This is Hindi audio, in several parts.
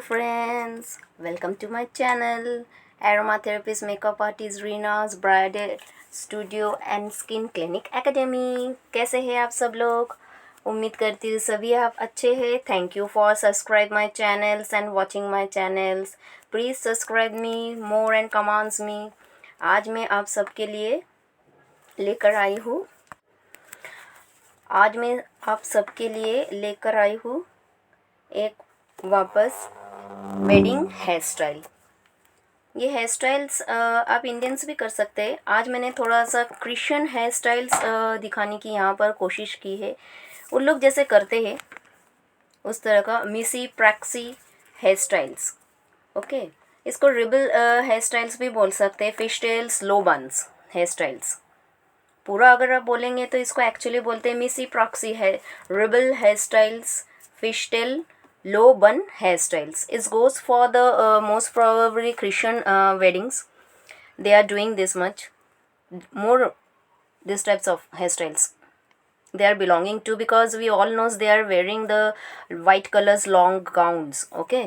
friends, welcome to my channel Aromatherapist Makeup Artist Rena's Bridal Studio and Skin Clinic Academy। कैसे हैं आप सब लोग? उम्मीद करती हूँ सभी आप अच्छे हैं। Thank you for subscribe my channels and watching my channels. Please subscribe me more and commands me. आज मैं आप सबके लिए लेकर आई हूँ एक वापस वेडिंग हेयर स्टाइल। ये हेयर स्टाइल्स आप इंडियंस भी कर सकते हैं। आज मैंने थोड़ा सा क्रिश्चियन हेयर स्टाइल्स दिखाने की यहाँ पर कोशिश की है। उन लोग जैसे करते हैं उस तरह का मिसी प्रैक्सी हेयर स्टाइल्स। ओके, इसको रिबल हेयर स्टाइल्स भी बोल सकते हैं। फिश टेल्स, लो बन्स हेयर स्टाइल्स। पूरा अगर आप बोलेंगे तो इसको एक्चुअली बोलते हैं मिसी प्रॉक्सी है, रिबल hair styles, fish tail, low bun hairstyles. It goes for the most probably Christian weddings. They are doing this much more, these types of hairstyles they are belonging to, because we all knows they are wearing the white colors long gowns. Okay,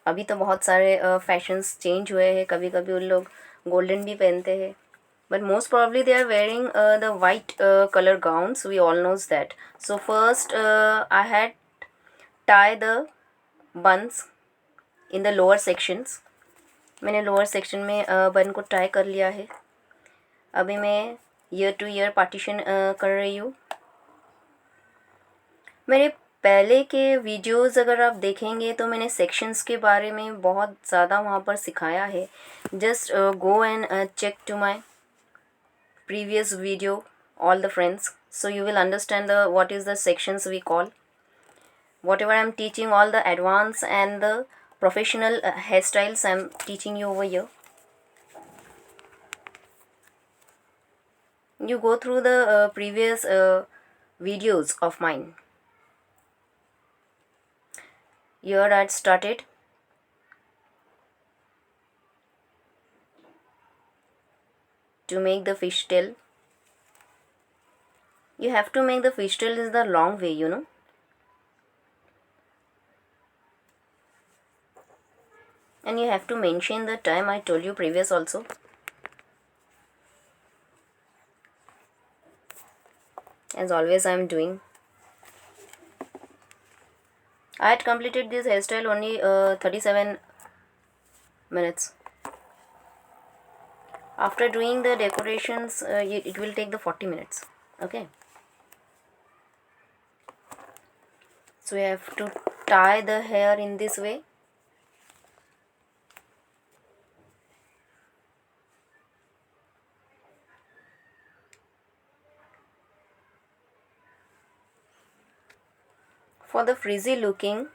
अभी तो बहुत सारे फैशंस चेंज हुए हैं। कभी कभी उन लोग गोल्डन भी पहनते हैं, but most probably they are wearing the white color gowns. We all knows that. So first I had tie the buns in the lower sections. मैंने लोअर सेक्शन में बन को टाई कर लिया है। अभी मैं ईयर टू ईयर पार्टीशन कर रही हूँ। मेरे पहले के वीडियोस अगर आप देखेंगे तो मैंने सेक्शंस के बारे में बहुत ज़्यादा वहाँ पर सिखाया है। Just go and check to my previous video all the friends, so you will understand the what is the sections we call. Whatever I'm teaching, all the advanced and the professional hairstyles I'm teaching you over here. You go through the previous videos of mine. Here I started. To make the fishtail, you have to make the fishtail is the long way, you know. And you have to mention the time I told you previous also. As always I am doing. I had completed this hairstyle only 37 minutes. After doing the decorations it will take the 40 minutes. Okay, so we have to tie the hair in this way. For the frizzy looking,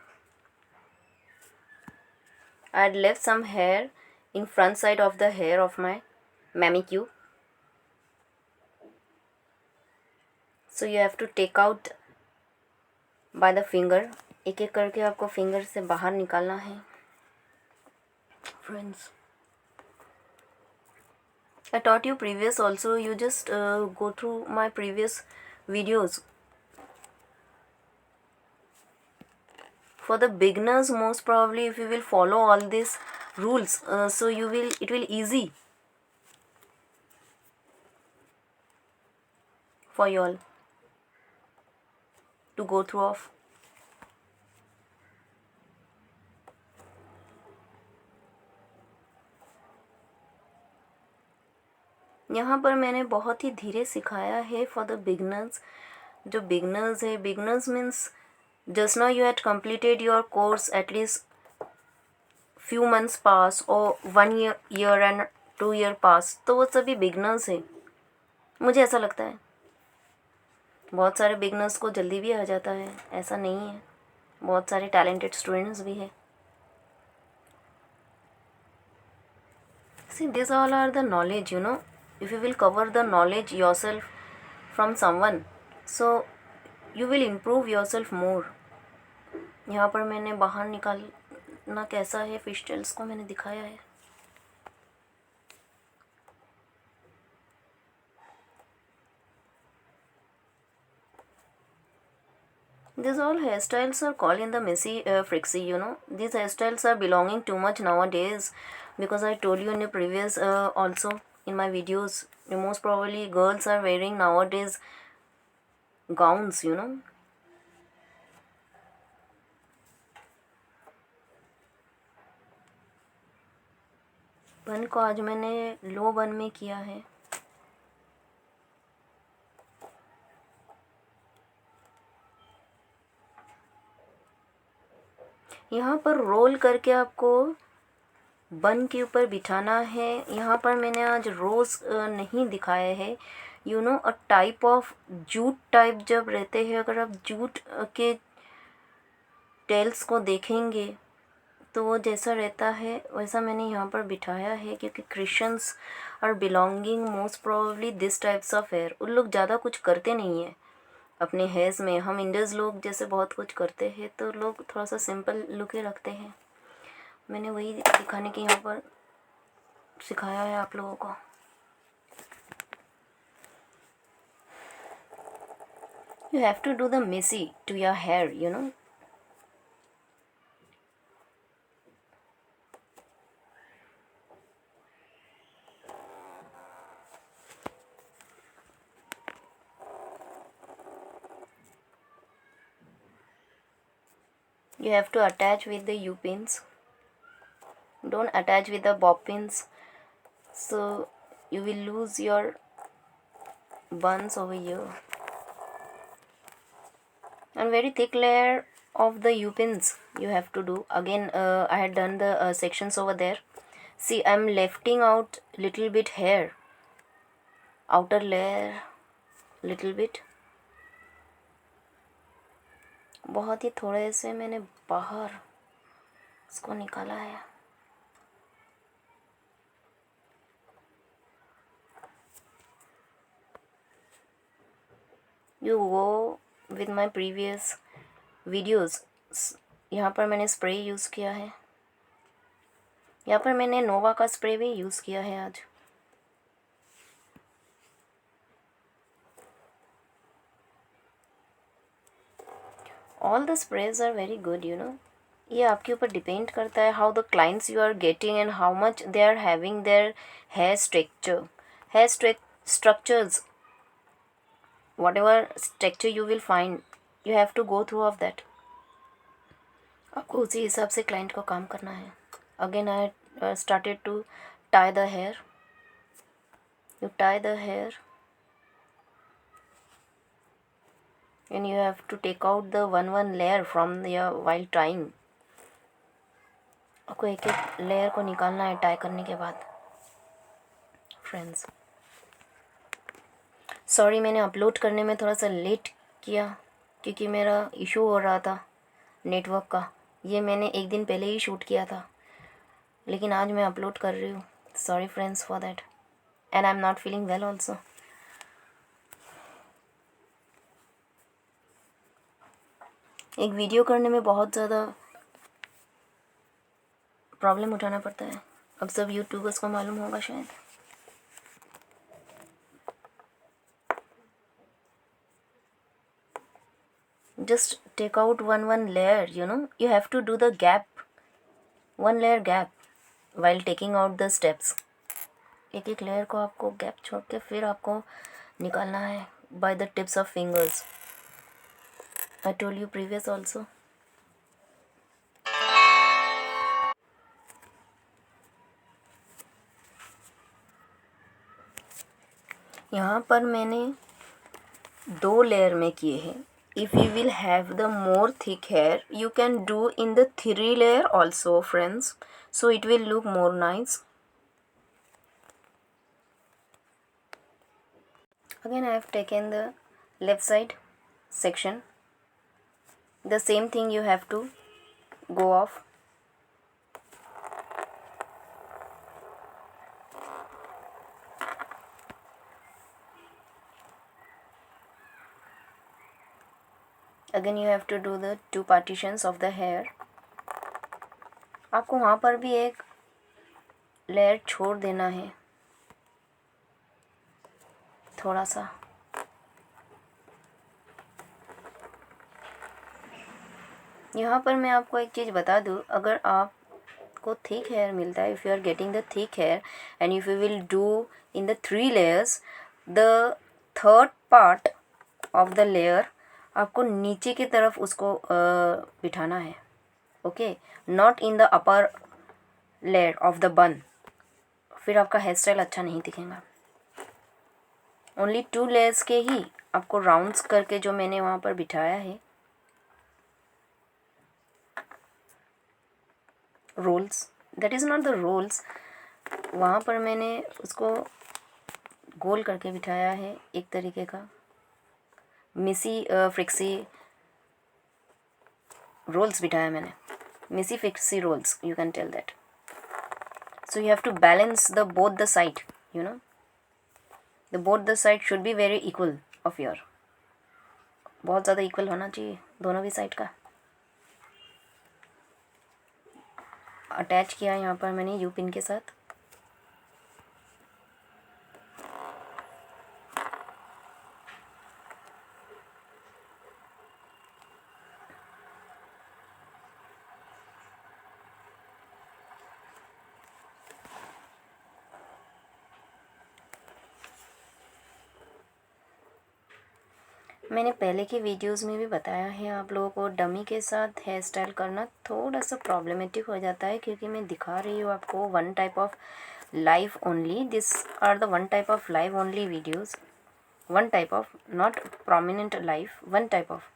I had left some hair in front side of the hair of my manicure. So you have to take out by the finger. एक एक करके आपको फिंगर से बाहर निकालना है friends. I taught you previous also. You just go through my previous videos. For the beginners, most probably if you will follow all these rules, so it will easy for you all to go through of. यहाँ पर मैंने बहुत ही धीरे सिखाया है फॉर द बिगनर्स। जो बिगनर्स है, beginners means just now you had completed your course, at least few months pass or 1 year and 2 year pass, तो वो सभी बिगनर्स हैं। मुझे ऐसा लगता है बहुत सारे बिगनर्स को जल्दी भी आ जाता है, ऐसा नहीं है। बहुत सारे टैलेंटेड स्टूडेंट्स भी है। See, these all are the knowledge, you know. If you will cover the knowledge yourself from someone, so you will improve yourself more. यहाँ पर मैंने बाहर निकालना कैसा है फिश टेल्स को मैंने दिखाया है। These all hairstyles are called in the messy frixie, you know. These hairstyles are belonging too much nowadays, because I told you in the previous also in my videos, most probably girls are wearing nowadays gowns, you know. बन को आज मैंने लो बन में किया है। यहाँ पर रोल करके आपको बन के ऊपर बिठाना है। यहाँ पर मैंने आज रोज़ नहीं दिखाया है, you know, a type of jute type जब रहते हैं, अगर आप जूट के टेल्स को देखेंगे तो वो जैसा रहता है वैसा मैंने यहाँ पर बिठाया है, क्योंकि Christians are belonging most probably this types of hair. उन लोग ज़्यादा कुछ करते नहीं हैं अपने हेयर्स में। हम इंडियंस लोग जैसे बहुत कुछ करते हैं, तो लोग थोड़ा सा सिंपल लुक ही रखते हैं। मैंने वही दिखाने के यहाँ पर सिखाया है आप लोगों को। You have to do the messy to your hair, you know. You have to attach with the U-pins. Don't attach with the bob pins, so you will lose your buns over here. And very thick layer of the U-pins you have to do. Again, I had done the sections over there. See, I'm lefting out little bit hair, outer layer little bit. बहुत ही थोड़े से मैंने बाहर इसको निकाला है। You go with my previous videos. यहाँ पर मैंने स्प्रे यूज़ किया है, यहाँ पर मैंने नोवा का स्प्रे भी यूज़ किया है आज। All the sprays are very good, you know. ये आपके ऊपर डिपेंड करता है how the clients you are getting and how much they are having their hair structures, whatever structure you will find, you have to go through of that. आपको उसी हिसाब से क्लाइंट को काम करना है। Again I started to tie the hair. You tie the hair and you have to take out the one layer from your while tying. आपको एक एक लेयर को निकालना है टाई करने के बाद। फ्रेंड्स, सॉरी मैंने अपलोड करने में थोड़ा सा लेट किया, क्योंकि मेरा इशू हो रहा था नेटवर्क का। ये मैंने एक दिन पहले ही शूट किया था, लेकिन आज मैं अपलोड कर रही हूँ। Sorry friends for that, and I am not feeling well also. एक वीडियो करने में बहुत ज़्यादा प्रॉब्लम उठाना पड़ता है, अब सब यूट्यूबर्स को मालूम होगा शायद। Just take out one layer, you know. You have to do the gap, one layer gap while taking out the steps. एक एक लेयर को आपको गैप छोड़ के फिर आपको निकालना है by the tips of fingers. I told you previous also. यहाँ पर मैंने 2 लेयर में किए हैं। If you will have the more thick hair, you can do in the 3 layer also, friends. So it will look more nice. Again I have taken the left side section. The same thing you have to go off. Again you have to do the 2 partitions of the hair. आपको वहाँ पर भी एक लेयर छोड़ देना है थोड़ा सा। यहाँ पर मैं आपको एक चीज़ बता दूँ, अगर आपको थिक हेयर मिलता है, if you are getting the thick hair and if you will do in the 3 layers, the third part of the layer आपको नीचे की तरफ उसको बिठाना है, okay, not in the upper layer of the bun, फिर आपका हेयर स्टाइल अच्छा नहीं दिखेगा। ओनली 2 लेयर्स के ही आपको राउंड्स करके जो मैंने वहाँ पर बिठाया है, rolls, that is not the rolls, वहाँ पर मैंने उसको गोल करके बिठाया है, एक तरीके का मिसी फ्रिक्सी रोल्स बिठाया मैंने, messy frizzy rolls, you can tell that. So you have to balance the both the side, you know, the both the side should be very equal of your, बहुत ज़्यादा इक्वल होना चाहिए दोनों भी साइड का। अटैच किया यहाँ पर मैंने यू पिन के साथ। मैंने पहले के वीडियोस में भी बताया है आप लोगों को, डमी के साथ हेयर स्टाइल करना थोड़ा सा प्रॉब्लमेटिक हो जाता है, क्योंकि मैं दिखा रही हूँ आपको one type of live only, this are the one type of live only videos, one type of, not prominent live, one type of,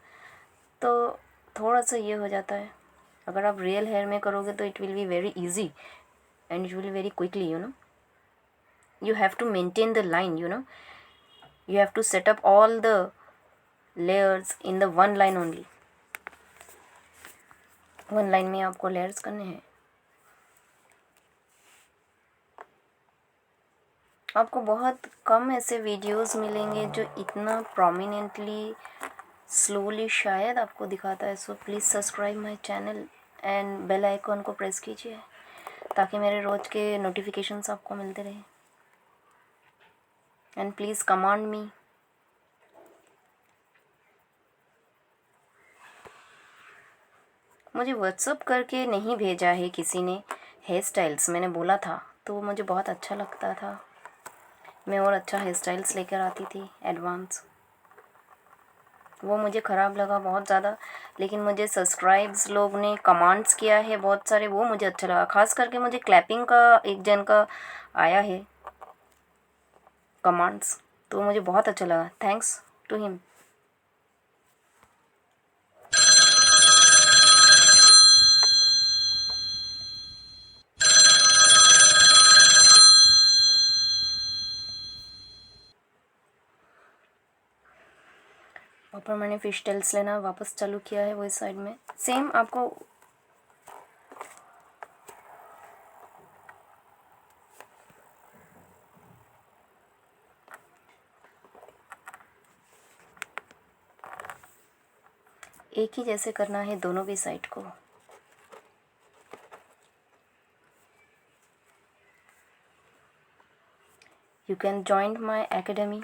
तो थोड़ा सा ये हो जाता है। अगर आप रियल हेयर में करोगे तो it will be very easy and it will very quickly, you know, you have to maintain the line, you know, you have to set up all the layers in the one line only, one line में आपको लेयर्स करने हैं। आपको बहुत कम ऐसे वीडियोस मिलेंगे जो इतना प्रोमिनेंटली स्लोली शायद आपको दिखाता है। So please subscribe my channel and bell icon को प्रेस कीजिए ताकि मेरे रोज़ के नोटिफिकेशंस आपको मिलते रहे। And please command me. मुझे व्हाट्सअप करके नहीं भेजा है किसी ने हेयर स्टाइल्स, मैंने बोला था तो मुझे बहुत अच्छा लगता था, मैं और अच्छा हेयर स्टाइल्स लेकर आती थी एडवांस। वो मुझे ख़राब लगा बहुत ज़्यादा, लेकिन मुझे सब्सक्राइब्स लोग ने कमांड्स किया है बहुत सारे, वो मुझे अच्छा लगा। ख़ास करके मुझे क्लैपिंग का एक जन का आया है कमांड्स, तो मुझे बहुत अच्छा लगा, थैंक्स टू हिम। ऊपर मैंने फिश टेल्स लेना वापस चालू किया है, वो इस साइड में सेम आपको एक ही जैसे करना है दोनों भी साइड को। You can join my academy.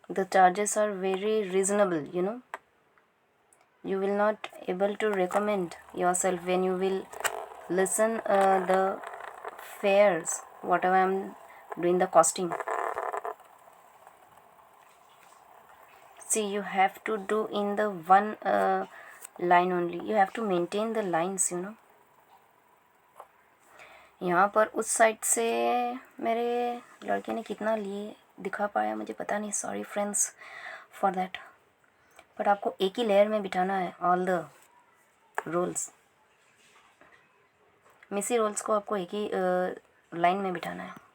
The charges are very reasonable, you know. You will not able to recommend yourself when you will listen the fares, whatever I am doing the costing. See, you have to do in the one line only. You have to maintain the lines, you know. यहाँ पर उस साइड से मेरे लड़के ने कितना लिए दिखा पाया मुझे पता नहीं, sorry friends for that, but आपको एक ही लेयर में बिठाना है ऑल द रोल्स, मिसी रोल्स को आपको एक ही लाइन में बिठाना है।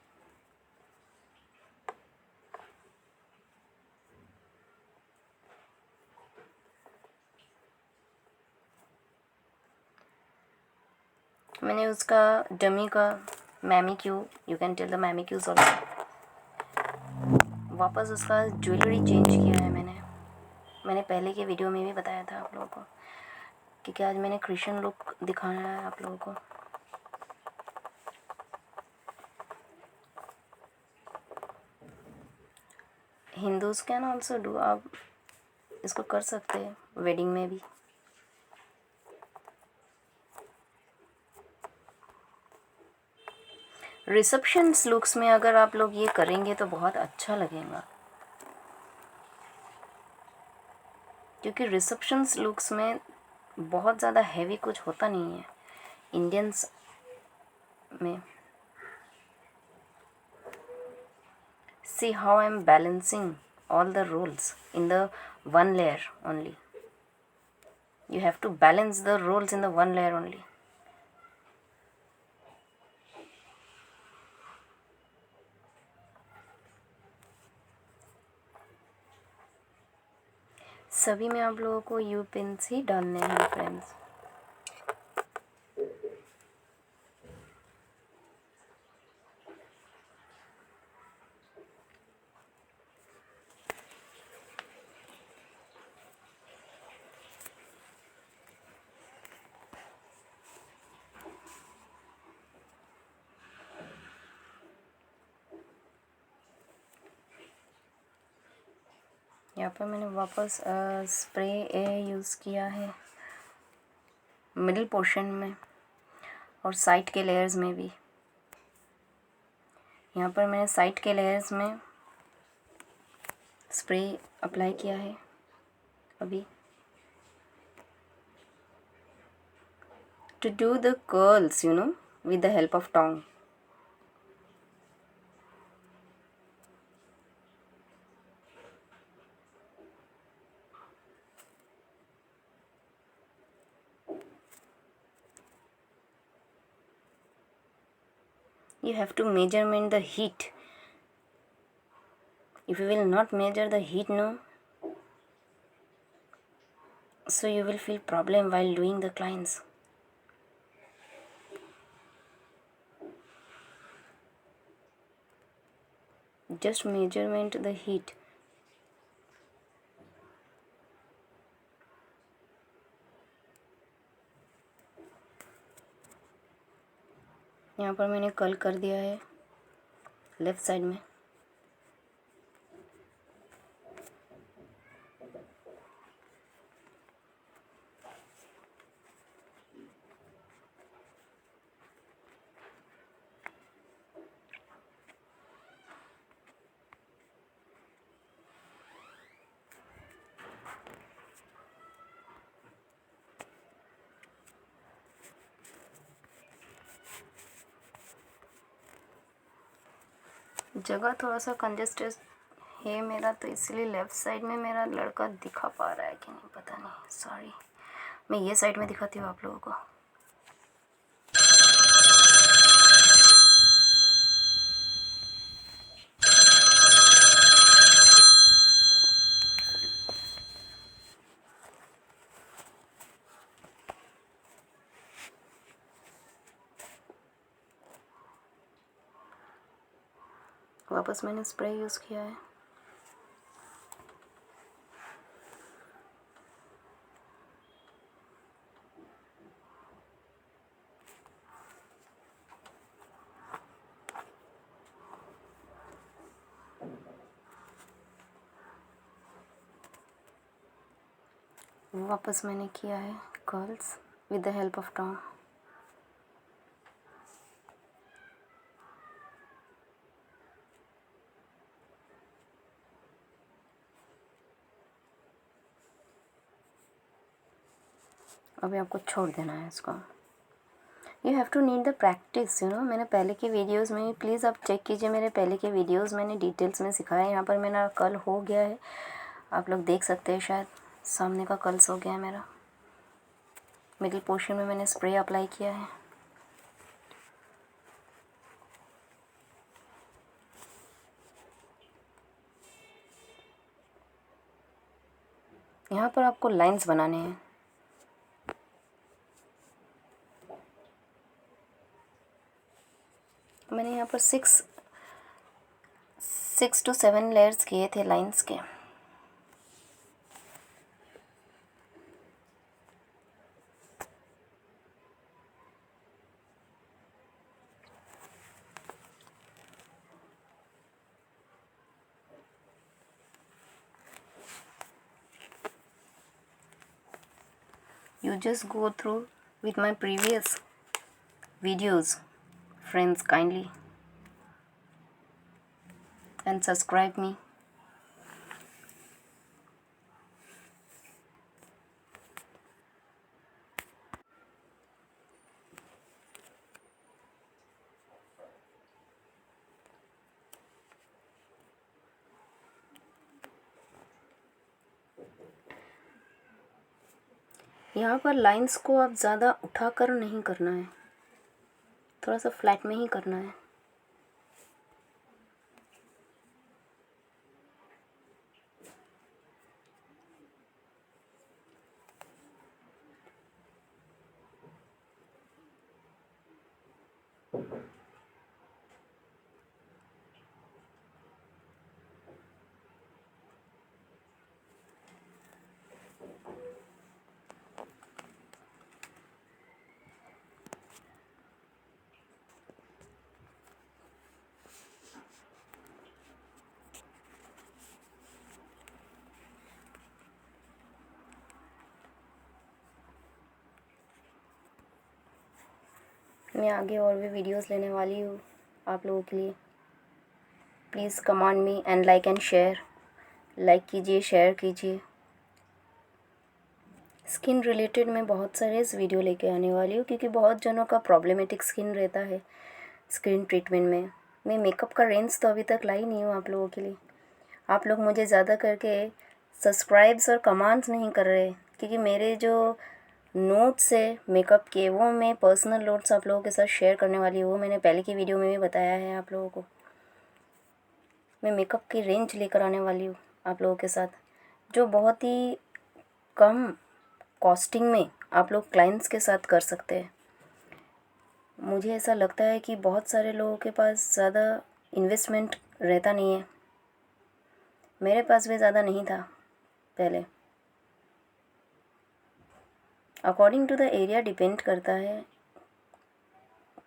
मैंने उसका डमी का mannequin, you can tell the mannequins also, वापस उसका ज्वेलरी चेंज किया है मैंने पहले के वीडियो में भी बताया था आप लोगों को, क्योंकि आज मैंने क्रिश्चियन लुक दिखाना है आप लोगों को। हिंदूज कैन ऑल्सो डू, आप इसको कर सकते हैं। वेडिंग में भी। रिसेप्शन लुक्स में अगर आप लोग ये करेंगे तो बहुत अच्छा लगेगा, क्योंकि रिसेप्शन लुक्स में बहुत ज़्यादा हैवी कुछ होता नहीं है इंडियंस में। See how I am balancing all the roles in the one layer only. You have to balance the roles in the one layer only. सभी में आप लोगों को यू पिन्स ही डालने हैं फ्रेंड्स। यहाँ पर मैंने वापस स्प्रे यूज़ किया है मिडिल पोर्शन में और साइड के लेयर्स में भी। यहाँ पर मैंने साइड के लेयर्स में स्प्रे अप्लाई किया है अभी, to do the curls you know with the help of tong. You have to measurement the heat. If you will not measure the heat, no, so you will feel problem while doing the clients. Just measurement the heat. यहाँ पर मैंने कर्ल कर दिया है लेफ़्ट साइड में। जगह थोड़ा सा कंजेस्टेड है मेरा, तो इसलिए लेफ़्ट साइड में मेरा लड़का दिखा पा रहा है कि नहीं पता नहीं, सॉरी। मैं ये साइड में दिखाती हूँ आप लोगों को। वापस मैंने स्प्रे यूज़ किया है। वापस मैंने किया है curls with the help of tong. अभी आपको छोड़ देना है इसको। You have to need the practice you know. मैंने पहले के वीडियोस में, प्लीज़ आप चेक कीजिए मेरे पहले के वीडियोस, मैंने डिटेल्स में सिखाया है। यहाँ पर मेरा कर्ल हो गया है, आप लोग देख सकते हैं, शायद सामने का कर्ल्स हो गया है मेरा। मिडिल पोर्शन में मैंने स्प्रे अप्लाई किया है। यहाँ पर आपको लाइंस बनाने हैं। मैंने यहाँ पर 6 to 7 लेयर्स किए थे लाइंस के। You just go through with my previous videos, friends, kindly, and subscribe me. यहाँ पर लाइंस को आप ज़्यादा उठाकर नहीं करना है, थोड़ा सा फ्लैट में ही करना है। मैं आगे और भी वीडियोस लेने वाली हूँ आप लोगों के लिए। Please comment me and like and share. Like कीजिए, शेयर कीजिए। स्किन रिलेटेड मैं बहुत सारे इस वीडियो लेके आने वाली हूँ, क्योंकि बहुत जनों का प्रॉब्लमेटिक स्किन रहता है स्किन ट्रीटमेंट में। मैं मेकअप का रेंज तो अभी तक लाई नहीं हूँ आप लोगों के लिए। आप लोग मुझे ज़्यादा करके सब्सक्राइब्स और कमेंट्स नहीं कर रहे, क्योंकि मेरे जो नोट्स है मेकअप के, वो मैं पर्सनल नोट्स आप लोगों के साथ शेयर करने वाली हूँ। वो मैंने पहले की वीडियो में भी बताया है आप लोगों को। मैं मेकअप की रेंज लेकर आने वाली हूँ आप लोगों के साथ, जो बहुत ही कम कॉस्टिंग में आप लोग क्लाइंट्स के साथ कर सकते हैं। मुझे ऐसा लगता है कि बहुत सारे लोगों के पास ज़्यादा इन्वेस्टमेंट रहता नहीं है। मेरे पास भी ज़्यादा नहीं था पहले। According to the area depend करता है।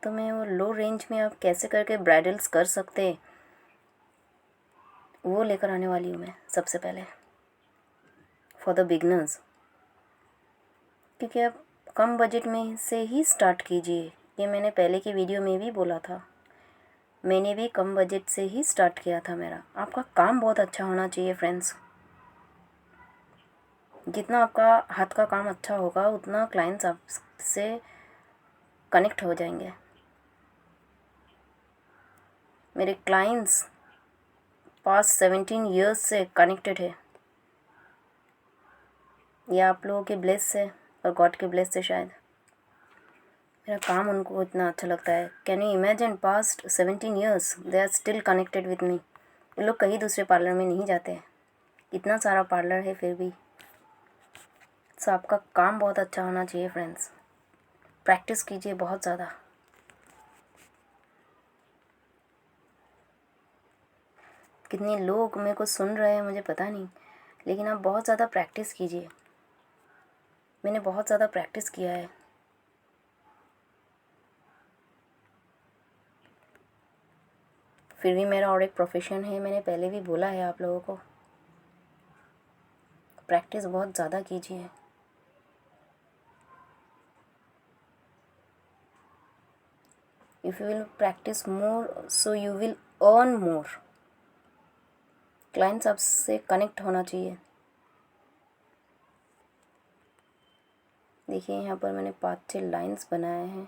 तो मैं वो लो रेंज में आप कैसे करके ब्राइडल्स कर सकते हैं, वो लेकर आने वाली हूँ मैं सबसे पहले, फॉर द बिगनर्स। क्योंकि आप कम बजट में से ही स्टार्ट कीजिए, ये मैंने पहले की वीडियो में भी बोला था। मैंने भी कम बजट से ही स्टार्ट किया था मेरा। आपका काम बहुत अच्छा होना चाहिए फ्रेंड्स। जितना आपका हाथ का काम अच्छा होगा, उतना क्लाइंट्स आपसे कनेक्ट हो जाएंगे। मेरे क्लाइंट्स पास्ट 17 ईयर्स से कनेक्टेड है। ये आप लोगों के ब्लेस से और गॉड के ब्लेस से शायद मेरा काम उनको इतना अच्छा लगता है। Can you imagine, past 17 years they are still connected with me. ये लोग कहीं दूसरे पार्लर में नहीं जाते, इतना सारा पार्लर है फिर भी। सो आपका काम बहुत अच्छा होना चाहिए फ्रेंड्स। प्रैक्टिस कीजिए बहुत ज़्यादा। कितने लोग मेरे को सुन रहे हैं मुझे पता नहीं, लेकिन आप बहुत ज़्यादा प्रैक्टिस कीजिए। मैंने बहुत ज़्यादा प्रैक्टिस किया है। फिर भी मेरा और एक प्रोफेशन है, मैंने पहले भी बोला है आप लोगों को। प्रैक्टिस बहुत ज़्यादा कीजिए। If you will practice more, so you will earn more. Clients आपसे कनेक्ट होना चाहिए। देखिए यहाँ पर मैंने 5-6 लाइंस बनाए हैं।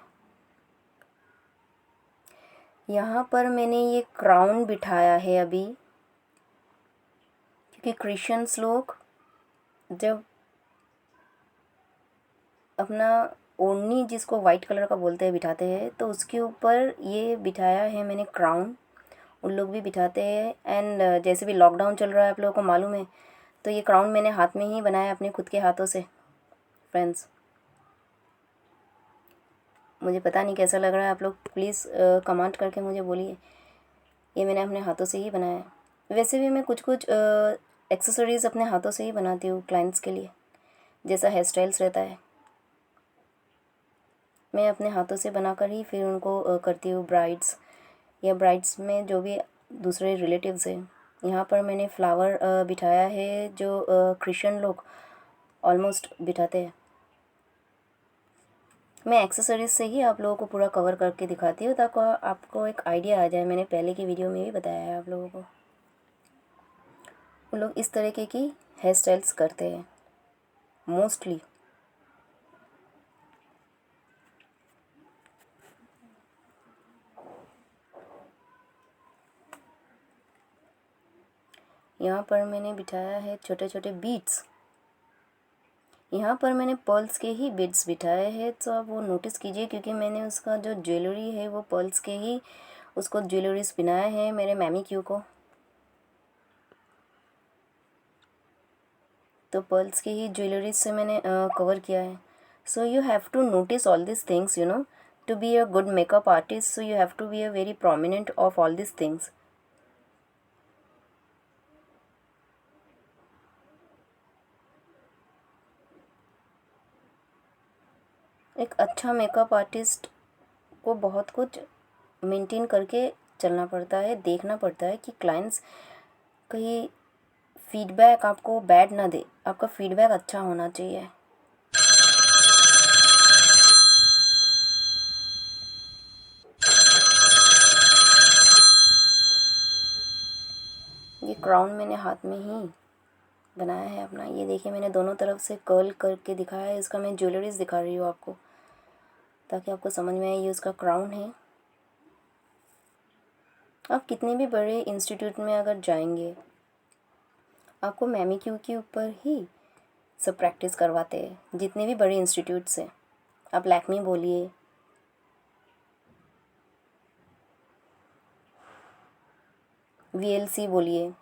यहाँ पर मैंने ये क्राउन बिठाया है अभी, क्योंकि क्रिश्चियंस लोग जब अपना ओढ़नी, जिसको वाइट कलर का बोलते हैं, बिठाते हैं, तो उसके ऊपर ये बिठाया है मैंने क्राउन। उन लोग भी बिठाते हैं। एंड जैसे भी लॉकडाउन चल रहा है आप लोगों को मालूम है, तो ये क्राउन मैंने हाथ में ही बनाया अपने खुद के हाथों से फ्रेंड्स। मुझे पता नहीं कैसा लग रहा है, आप लोग प्लीज़ कमेंट करके मुझे बोलिए। ये मैंने अपने हाथों से ही बनाया है। वैसे भी मैं कुछ कुछ एक्सेसरीज़ अपने हाथों से ही बनाती हूँ क्लाइंट्स के लिए। जैसा हेयर स्टाइल्स रहता है, मैं अपने हाथों से बनाकर ही फिर उनको करती हूँ ब्राइड्स, या ब्राइड्स में जो भी दूसरे रिलेटिव्स हैं। यहाँ पर मैंने फ्लावर बिठाया है, जो क्रिश्चियन लोग ऑलमोस्ट बिठाते हैं। मैं एक्सेसरीज से ही आप लोगों को पूरा कवर करके दिखाती हूँ ताकि आपको एक आइडिया आ जाए। मैंने पहले की वीडियो में भी बताया है आप लोगों को। वो लोग इस तरीके की हेयर स्टाइल्स करते हैं मोस्टली। यहाँ पर मैंने बिठाया है छोटे छोटे बीड्स। यहाँ पर मैंने पर्ल्स के ही बीड्स बिठाए हैं, तो आप वो नोटिस कीजिए क्योंकि मैंने उसका जो ज्वेलरी है वो पर्ल्स के ही उसको ज्वेलरीज बनाए हैं मेरे मैमी क्यू को। तो पर्ल्स की ही ज्वेलरीज से मैंने कवर किया है। So you have to notice all this things, you know, to be a good makeup artist. So you have to be a very prominent of all this things. एक अच्छा मेकअप आर्टिस्ट को बहुत कुछ मेंटेन करके चलना पड़ता है, देखना पड़ता है कि क्लाइंट्स कहीं फीडबैक आपको बैड ना दे। आपका फीडबैक अच्छा होना चाहिए। ये क्राउन मैंने हाथ में ही बनाया है अपना। ये देखिए मैंने दोनों तरफ से कर्ल करके दिखाया है। इसका मैं ज्वेलरीज दिखा रही हूँ आपको ताकि आपको समझ में आए। ये उसका क्राउन है। आप कितने भी बड़े इंस्टीट्यूट में अगर जाएंगे आपको मैमी क्यू के ऊपर ही सब प्रैक्टिस करवाते हैं। जितने भी बड़े इंस्टीट्यूट्स हैं, आप लैक्मी बोलिए, वीएलसी बोलिए,